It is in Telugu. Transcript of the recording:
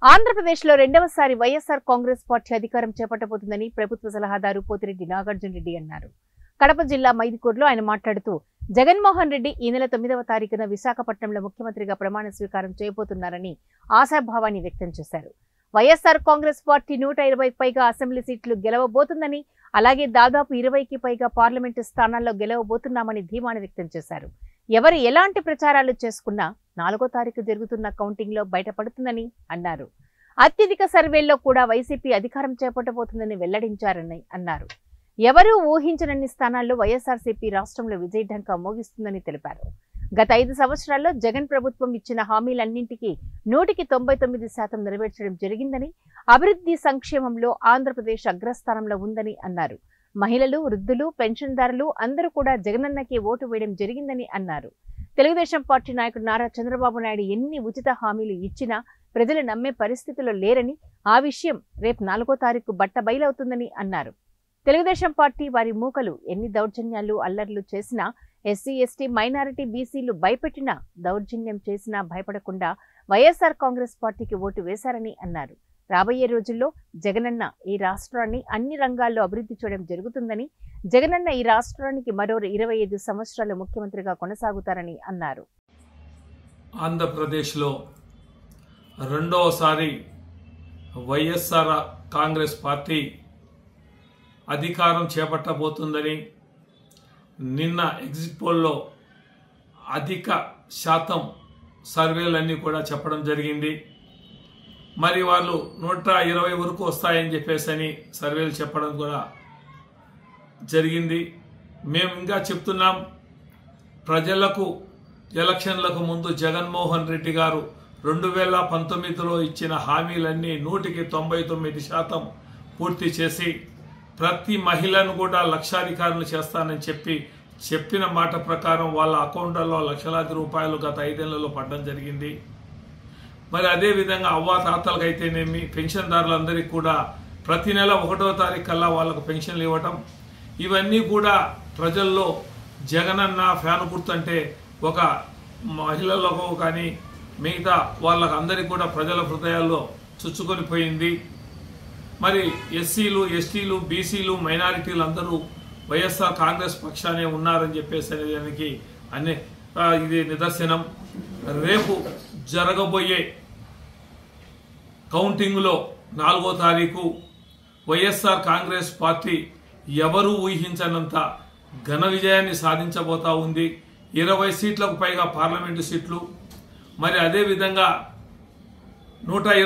ఆంధ్రప్రదేశ్లో రెండవసారి వైఎస్ఆర్ కాంగ్రెస్ పార్టీ అధికారం చేపట్టబోతుందని ప్రభుత్వ సలహాదారు పోతిరెడ్డి నాగార్జున రెడ్డి అన్నారు. కడప జిల్లా మైదుకూరులో ఆయన మాట్లాడుతూ జగన్మోహన్ రెడ్డి ఈ నెల 9వ తారీఖున విశాఖపట్నంలో ముఖ్యమంత్రిగా ప్రమాణ స్వీకారం చేయబోతున్నారని ఆశాభావాన్ని వ్యక్తం చేశారు. వైఎస్ఆర్ కాంగ్రెస్ పార్టీ 120కి పైగా అసెంబ్లీ సీట్లు గెలవబోతుందని, అలాగే దాదాపు 20కి పైగా పార్లమెంటు స్థానాల్లో గెలవబోతున్నామని ధీమాను వ్యక్తం చేశారు. ఎవరు ఎలాంటి ప్రచారాలు చేసుకున్నా 4వ తారీఖు జరుగుతున్న కౌంటింగ్ లో బయటపడుతుందని అన్నారు. అత్యధిక సర్వేల్లో కూడా వైసీపీ అధికారం చేపట్టబోతుందని వెల్లడించారని అన్నారు. ఎవరూ ఊహించనన్ని స్థానాల్లో వైఎస్ఆర్సీపీ రాష్ట్రంలో విజయఢంకా మోగిస్తుందని తెలిపారు. గత 5 సంవత్సరాల్లో జగన్ ప్రభుత్వం ఇచ్చిన హామీలన్నింటికీ 199% నెరవేర్చడం జరిగిందని, అభివృద్ధి సంక్షేమంలో ఆంధ్రప్రదేశ్ అగ్రస్థానంలో ఉందని అన్నారు. మహిళలు, వృద్ధులు, పెన్షన్దారులు అందరూ కూడా జగనన్నకే ఓటు వేయడం జరిగిందని అన్నారు. తెలుగుదేశం పార్టీ నాయకుడు నారా చంద్రబాబు నాయుడు ఎన్ని ఉచిత హామీలు ఇచ్చినా ప్రజలు నమ్మే పరిస్థితిలో లేరని, ఆ విషయం రేపు 4వ తారీఖు బట్టబయలవుతుందని అన్నారు. తెలుగుదేశం పార్టీ వారి మూకలు ఎన్ని దౌర్జన్యాలు, అల్లర్లు చేసినా, ఎస్సీ, ఎస్టీ, మైనారిటీ, బీసీలు భయపెట్టినా, దౌర్జన్యం చేసినా భయపడకుండా వైఎస్ఆర్ కాంగ్రెస్ పార్టీకి ఓటు వేశారని అన్నారు. రాబోయే రోజుల్లో జగనన్న ఈ రాష్ట్రాన్ని అన్ని రంగాల్లో అభివృద్ధి చేయడం జరుగుతుందని, జగనన్న ఈ రాష్ట్రానికి మరో 25 సంవత్సరాలు ముఖ్యమంత్రిగా కొనసాగుతారని అన్నారు. ఆంధ్రప్రదేశ్లో రెండవసారి వైఎస్ఆర్ కాంగ్రెస్ పార్టీ అధికారం చేపట్టబోతుందని నిన్న ఎగ్జిట్ పోల్లో అధిక శాతం సర్వేలన్నీ కూడా చెప్పడం జరిగింది. మరి వాళ్ళు 120 వరకు వస్తాయని చెప్పేసి సర్వేలు చెప్పడం కూడా జరిగింది. మేము ఇంకా చెప్తున్నాం, ప్రజలకు ఎలక్షన్లకు ముందు జగన్మోహన్ రెడ్డి గారు 2019లో ఇచ్చిన హామీలన్నీ 199% పూర్తి చేసి ప్రతి మహిళను కూడా లక్షాధికారులు చేస్తానని చెప్పిన మాట ప్రకారం వాళ్ళ అకౌంట్లలో లక్షలాది రూపాయలు గత 5 ఏళ్లలో పడడం జరిగింది. మరి అదేవిధంగా అవ్వాతాతలకు అయితేనేమి, పెన్షన్దారులందరికీ కూడా ప్రతి నెల 1వ తారీఖు కల్లా వాళ్ళకు పెన్షన్లు ఇవ్వటం, ఇవన్నీ కూడా ప్రజల్లో జగనన్న ఫ్యాన్ గుర్తుంటే ఒక మహిళలకు కానీ మిగతా వాళ్ళకు అందరికీ కూడా ప్రజల హృదయాల్లో చుచ్చుకొని పోయింది. మరి ఎస్సీలు, ఎస్టీలు, బీసీలు, మైనారిటీలు అందరూ వైఎస్ఆర్ కాంగ్రెస్ పక్షానే ఉన్నారని చెప్పేసి దానికి ఇది నిదర్శనం. రేపు జరగబోయే కౌంటింగ్లో 4వ తారీఖు వైఎస్ఆర్ కాంగ్రెస్ పార్టీ ఎవరూ ఊహించనంత ఘన విజయాన్ని సాధించబోతా ఉంది. 20 సీట్లకు పైగా పార్లమెంటు సీట్లు, మరి అదేవిధంగా 120